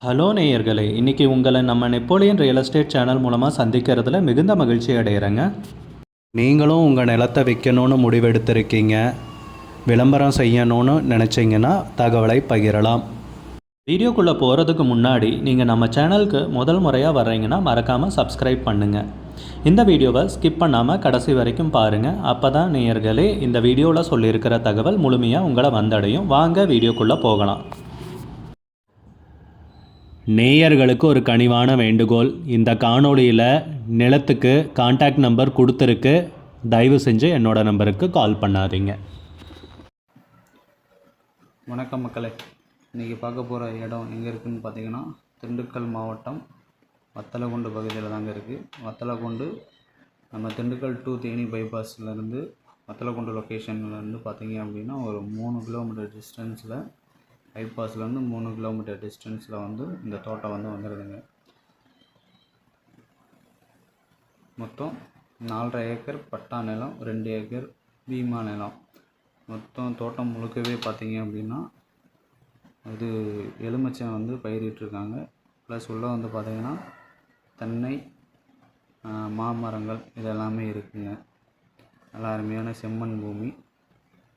Hello நேயர்களே, இன்றைக்கி உங்களை நம்ம நெப்போலியன் ரியல் எஸ்டேட் சேனல் மூலமாக சந்திக்கிறதுல மிகுந்த மகிழ்ச்சி அடைகிறேங்க. நீங்களும் உங்கள் நிலத்தை விற்கணும்னு முடிவெடுத்திருக்கீங்க, விளம்பரம் செய்யணும்னு நினச்சிங்கன்னா தகவலை பகிரலாம். வீடியோக்குள்ளே போகிறதுக்கு முன்னாடி நீங்கள் நம்ம சேனலுக்கு முதல் முறையாக வர்றீங்கன்னா மறக்காமல் சப்ஸ்கிரைப் பண்ணுங்கள். இந்த வீடியோவை ஸ்கிப் பண்ணாமல் கடைசி வரைக்கும் பாருங்கள். அப்போ தான் நேயர்களே இந்த வீடியோவில் சொல்லியிருக்கிற தகவல் முழுமையாக உங்களை வந்தடையும். வாங்க வீடியோக்குள்ளே போகலாம். நேயர்களுக்கு ஒரு கனிவான வேண்டுகோள், இந்த காணொளியில் நிலத்துக்கு கான்டாக்ட் நம்பர் கொடுத்துருக்கு, தயவு செஞ்சு என்னோடய நம்பருக்கு கால் பண்ணாதீங்க. வணக்கம் மக்களே, இன்றைக்கி பார்க்க போகிற இடம் எங்கே இருக்குதுன்னு பார்த்தீங்கன்னா திண்டுக்கல் மாவட்டம் வத்தலகுண்டு பகுதியில் தாங்க இருக்குது. வத்தலகுண்டு நம்ம திண்டுக்கல் டு தேனி பைபாஸ்லேருந்து வத்தலகுண்டு லொக்கேஷன்லேருந்து பார்த்தீங்க அப்படின்னா ஒரு 3 கிலோமீட்டர் டிஸ்டன்ஸில், பைபாஸ்லேருந்து 3 கிலோமீட்டர் டிஸ்டன்ஸில் வந்து இந்த தோட்டம் வந்துடுதுங்க. மொத்தம் 4.5 ஏக்கர் பட்டா நிலம், 2 ஏக்கர் பீமா நிலம். மொத்தம் தோட்டம் முழுக்கவே பார்த்தீங்க அப்படின்னா இது எலுமிச்சை வந்து பயிரிட்டிருக்காங்க. ப்ளஸ் உள்ளே வந்து பார்த்திங்கன்னா தென்னை, மாமரங்கள் இதெல்லாமே இருக்குதுங்க. நல்லா அருமையான செம்மண் பூமி,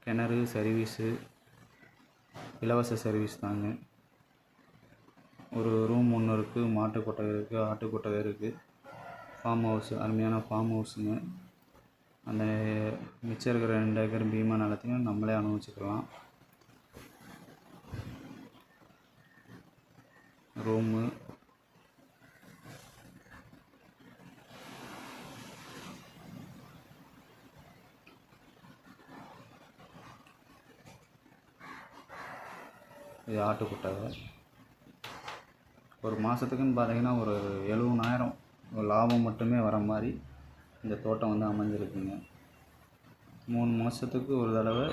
கிணறு சர்வீஸு இலவச சர்வீஸ் தாங்க. ஒரு ரூம் ஒன்று இருக்குது, மாட்டு கொட்டகை இருக்குது, ஆட்டு கொட்டகை இருக்குது, ஃபார்ம் ஹவுஸ், அருமையான ஃபார்ம் ஹவுஸுங்க. அந்த மிச்சம் இருக்கிற 2 ஏக்கர் பீமா நிலத்தையும் நம்மளே அனுபவிச்சுக்கலாம். ரூமு, இது ஆட்டு கொட்டகை. ஒரு மாதத்துக்குன்னு பார்த்தீங்கன்னா ஒரு 70,000 லாபம் மட்டுமே வர மாதிரி இந்த தோட்டம் வந்து அமைஞ்சிருக்குங்க. 3 மாதத்துக்கு ஒரு தடவை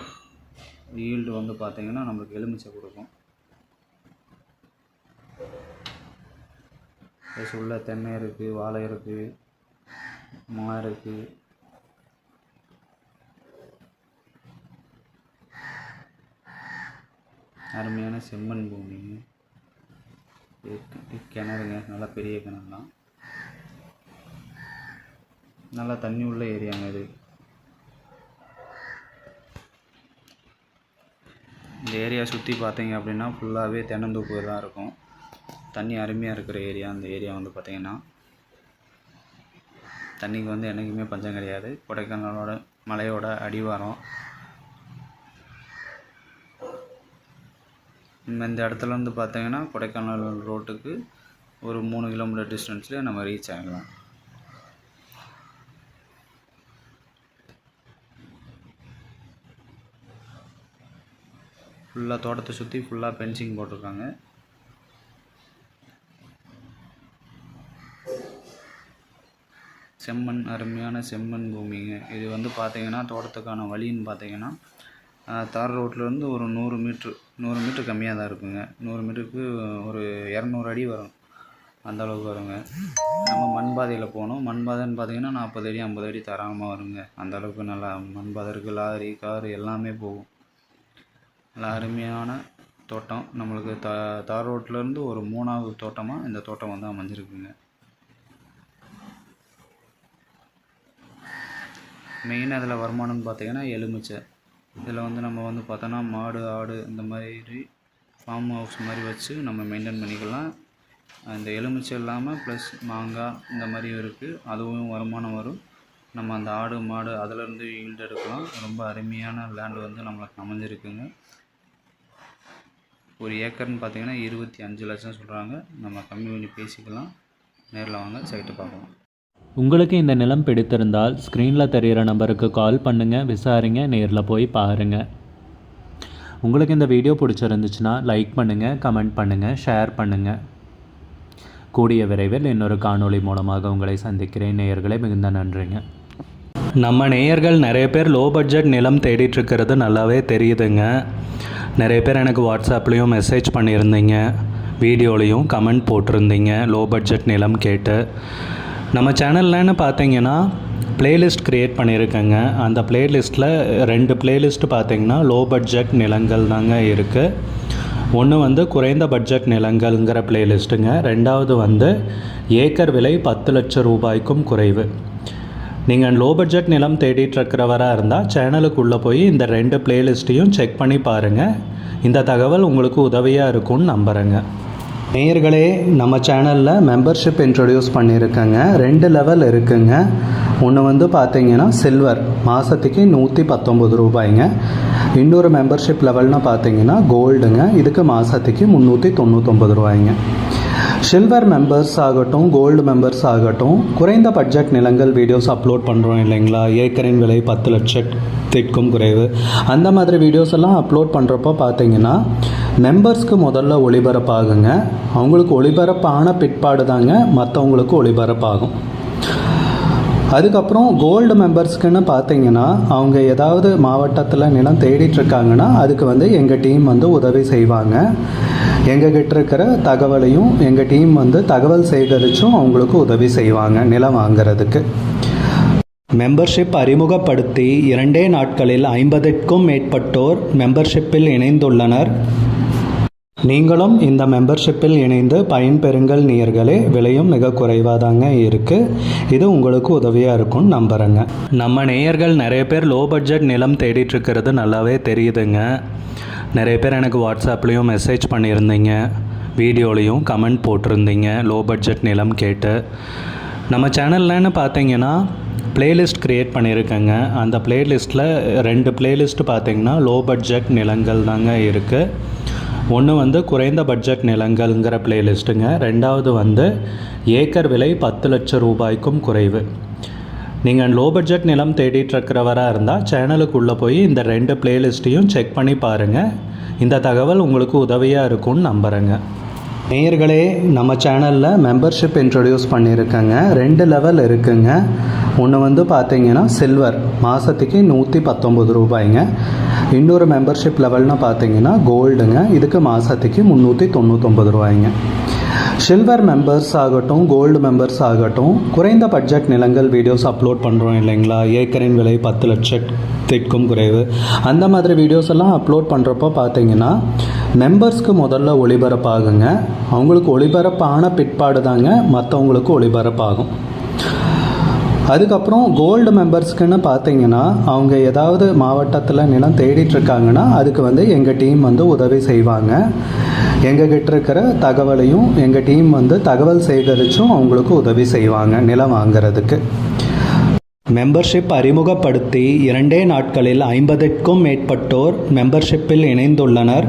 ஈல்டு வந்து பார்த்திங்கன்னா நம்மளுக்கு எலுமிச்சை கொடுக்கும். உள்ள தென்னை இருக்குது, வாழை இருக்குது, மா இருக்குது. அருமையான செம்மண் பூமிங்க. கிணறுங்க, நல்லா பெரிய கிணறு தான், நல்லா தண்ணி உள்ள ஏரியாங்க இது. இந்த ஏரியா சுற்றி பார்த்தீங்க அப்படின்னா ஃபுல்லாகவே தென்னந்தோப்பு தான் இருக்கும். தண்ணி அருமையாக இருக்கிற ஏரியா. அந்த ஏரியா வந்து பார்த்திங்கன்னா தண்ணிக்கு வந்து என்றைக்குமே பஞ்சம் கிடையாது. கொடைக்கானலோட மலையோட அடிவாரம். இந்த இடத்துல வந்து பார்த்திங்கன்னா கொடைக்கானல் ரோட்டுக்கு ஒரு 3 கிலோமீட்டர் டிஸ்டன்ஸில் நம்ம ரீச் ஆகலாம். ஃபுல்லாக தோட்டத்தை சுற்றி ஃபுல்லாக ஃபென்சிங் போட்டிருக்காங்க. செம்மண், அருமையான செம்மண் பூமிங்க. இது வந்து பார்த்திங்கன்னா தோட்டத்துக்கான வழின்னு பார்த்திங்கன்னா தார் ரோட்லேருந்து ஒரு 100 மீட்ரு கம்மியாக தான் இருக்குங்க. 100 மீட்டருக்கு ஒரு 200 அடி வரும், அந்த அளவுக்கு வருங்க. நம்ம மண் பாதையில் போகணும். மண் பாதைன்னு பார்த்திங்கன்னா 40 அடி 50 அடி தராமல் வருங்க. அந்த அளவுக்கு நல்லா மண் பாதை இருக்குது. லாரி, காரு எல்லாமே போகும். நல்லா அருமையான தோட்டம். நம்மளுக்கு தார் ரோட்லேருந்து ஒரு 3ஆவது தோட்டமாக இந்த தோட்டம் வந்து அமைஞ்சிருக்குங்க. மெயினாக இதில் வருமானம்னு பார்த்திங்கன்னா எலுமிச்சை. இதில் வந்து நம்ம வந்து பார்த்தோன்னா மாடு, ஆடு இந்த மாதிரி ஃபார்ம் ஹவுஸ் மாதிரி வச்சு நம்ம மெயின்டைன் பண்ணிக்கலாம். அந்த எலுமிச்சை இல்லாமல் ப்ளஸ் மாங்காய் இந்த மாதிரியும் இருக்குது, அதுவும் வருமானம் வரும். நம்ம அந்த ஆடு, மாடு அதிலேருந்து ஈல்டு எடுக்கலாம். ரொம்ப அருமையான லேண்டு வந்து நம்மளுக்கு அமைஞ்சிருக்குங்க. ஒரு ஏக்கர்னு பார்த்திங்கன்னா 25 லட்சம் சொல்கிறாங்க. நம்ம கம்மி பண்ணி பேசிக்கலாம். நேரில் வாங்க, சைட்டு பார்க்கலாம். உங்களுக்கு இந்த நிலம் பிடித்திருந்தால் ஸ்க்ரீனில் தெரிகிற நம்பருக்கு கால் பண்ணுங்கள், விசாரிங்க, நேரில் போய் பாருங்கள். உங்களுக்கு இந்த வீடியோ பிடிச்சிருந்துச்சுன்னா லைக் பண்ணுங்கள், கமெண்ட் பண்ணுங்கள், ஷேர் பண்ணுங்கள். கூடிய விரைவில் இன்னொரு காணொளி மூலமாக உங்களை சந்திக்கிறேன். நேயர்களே, மிகுந்த நன்றிங்க. நம்ம நேயர்கள் நிறைய பேர் லோ பட்ஜெட் நிலம் தேடிட்டுருக்கிறது நல்லாவே தெரியுதுங்க. நிறைய பேர் எனக்கு வாட்ஸ்அப்லேயும் மெசேஜ் பண்ணியிருந்தீங்க, வீடியோலையும் கமெண்ட் போட்டிருந்தீங்க லோ பட்ஜெட் நிலம் கேட்டு. நம்ம சேனல்லன்னு பார்த்தீங்கன்னா ப்ளேலிஸ்ட் க்ரியேட் பண்ணியிருக்கேங்க. அந்த ப்ளேலிஸ்ட்டில் 2 ப்ளேலிஸ்ட்டு பார்த்திங்கன்னா லோ பட்ஜெட் நிலங்கள் தாங்க இருக்குது. ஒன்று வந்து குறைந்த பட்ஜெட் நிலங்கள்ங்கிற பிளேலிஸ்ட்டுங்க. ரெண்டாவது வந்து ஏக்கர் விலை 10 லட்சம் ரூபாய்க்கும் குறைவு. நீங்கள் லோ பட்ஜெட் நிலம் தேடிட்டுருக்கிறவராக இருந்தால் சேனலுக்குள்ளே போய் இந்த 2 பிளேலிஸ்ட்டையும் செக் பண்ணி பாருங்கள். இந்த தகவல் உங்களுக்கு உதவியாக இருக்கும்னு நம்புகிறேங்க. நேயர்களே, நம்ம சேனலில் மெம்பர்ஷிப் இன்ட்ரடியூஸ் பண்ணியிருக்கேங்க. 2 லெவல் இருக்குங்க. ஒன்று வந்து பார்த்தீங்கன்னா சில்வர், மாதத்துக்கு 119 ரூபாய்ங்க. இன்னொரு மெம்பர்ஷிப் லெவல்னு பார்த்தீங்கன்னா கோல்டுங்க, இதுக்கு மாதத்துக்கு 399 ரூபாய்ங்க. சில்வர் மெம்பர்ஸ் ஆகட்டும், கோல்டு மெம்பர்ஸ் ஆகட்டும், குறைந்த பட்ஜெட் நிலங்கள் வீடியோஸ் அப்லோட் பண்ணுறோம் இல்லைங்களா, ஏக்கரின் விலை 10 லட்சத்திற்கும் குறைவு, அந்த மாதிரி வீடியோஸ் எல்லாம் அப்லோட் பண்ணுறப்போ பார்த்தீங்கன்னா மெம்பர்ஸ்க்கு முதல்ல ஒளிபரப்பாகுங்க. அவங்களுக்கு ஒளிபரப்பான பிற்பாடு தாங்க மற்றவங்களுக்கு ஒளிபரப்பாகும். அதுக்கப்புறம் கோல்டு மெம்பர்ஸ்க்குன்னு பார்த்தீங்கன்னா அவங்க ஏதாவது மாவட்டத்தில் நிலம் தேடிட்டுருக்காங்கன்னா அதுக்கு வந்து எங்கள் டீம் வந்து உதவி செய்வாங்க. எங்ககிட்ட இருக்கிற தகவலையும் எங்கள் டீம் வந்து தகவல் சேகரித்தும் அவங்களுக்கு உதவி செய்வாங்க நிலம் வாங்கிறதுக்கு. மெம்பர்ஷிப் அறிமுகப்படுத்தி 2 நாட்களில் 50க்கும் மேற்பட்டோர் மெம்பர்ஷிப்பில் இணைந்துள்ளனர். நீங்களும் இந்த மெம்பர்ஷிப்பில் இணைந்து பயன்பெறுங்கள் நேயர்களே. விலையும் மிக குறைவாக தாங்க இருக்குது. இது உங்களுக்கு உதவியாக இருக்கும்னு நம்புகிறேங்க. நம்ம நேயர்கள் நிறைய பேர் லோ பட்ஜெட் நிலம் தேடிட்டுருக்கிறது நல்லாவே தெரியுதுங்க. நிறைய பேர் எனக்கு வாட்ஸ்அப்லேயும் மெசேஜ் பண்ணியிருந்தீங்க, வீடியோலையும் கமெண்ட் போட்டிருந்தீங்க லோ பட்ஜெட் நிலம் கேட்டு. நம்ம சேனல்லன்னு பார்த்தீங்கன்னா பிளேலிஸ்ட் க்ரியேட் பண்ணியிருக்கேங்க. அந்த பிளேலிஸ்ட்டில் 2 பிளேலிஸ்ட்டு பார்த்தீங்கன்னா லோ பட்ஜெட் நிலங்கள் தாங்க இருக்குது. ஒன்று வந்து குறைந்த பட்ஜெட் நிலங்கள்ங்கிற பிளேலிஸ்ட்டுங்க. ரெண்டாவது வந்து ஏக்கர் விலை 10 லட்சம் ரூபாய்க்கும் குறைவு. நீங்கள் லோ பட்ஜெட் நிலம் தேடிட்டுருக்கிறவராக இருந்தால் சேனலுக்குள்ளே போய் இந்த 2 பிளேலிஸ்ட்டையும் செக் பண்ணி பாருங்கள். இந்த தகவல் உங்களுக்கு உதவியாக இருக்கும்னு நம்புகிறேங்க. நேயர்களே, நம்ம சேனலில் மெம்பர்ஷிப் இன்ட்ரடியூஸ் பண்ணியிருக்கேங்க. 2 லெவல் இருக்குங்க. ஒன்று வந்து பார்த்தீங்கன்னா சில்வர், மாதத்துக்கு 119 ரூபாய்ங்க. இன்னொரு மெம்பர்ஷிப் லெவல்னு பார்த்தீங்கன்னா கோல்டுங்க, இதுக்கு மாதத்துக்கு 399 ரூபாய்ங்க. சில்வர் மெம்பர்ஸ் ஆகட்டும், கோல்டு மெம்பர்ஸ் ஆகட்டும், குறைந்த பட்ஜெட் நிலங்கள் வீடியோஸ் அப்லோட் பண்ணுறோம் இல்லைங்களா, ஏக்கரின் விலை 10 லட்சத்திற்கும் குறைவு, அந்த மாதிரி வீடியோஸ் எல்லாம் அப்லோட் பண்ணுறப்போ பார்த்தீங்கன்னா மெம்பர்ஸ்க்கு முதல்ல ஒளிபரப்பாகுங்க. அவங்களுக்கு ஒளிபரப்பான பிற்பாடு தாங்க மற்றவங்களுக்கு ஒளிபரப்பாகும். அதுக்கப்புறம் கோல்டு மெம்பர்ஸ்க்குன்னு பார்த்தீங்கன்னா அவங்க ஏதாவது மாவட்டத்தில் நிலம் தேடிட்டுருக்காங்கன்னா அதுக்கு வந்து எங்கள் டீம் வந்து உதவி செய்வாங்க. எங்ககிட்ட இருக்கிற தகவலையும் எங்கள் டீம் வந்து தகவல் சேகரித்தும் அவங்களுக்கு உதவி செய்வாங்க நிலம் வாங்கிறதுக்கு. மெம்பர்ஷிப் அறிமுகப்படுத்தி 2 நாட்களில் 50க்கும் மேற்பட்டோர் மெம்பர்ஷிப்பில் இணைந்துள்ளனர்.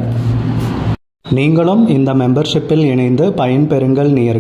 நீங்களும் இந்த மெம்பர்ஷிப்பில் இணைந்து பயன்பெறுங்கள் நேயர்களே.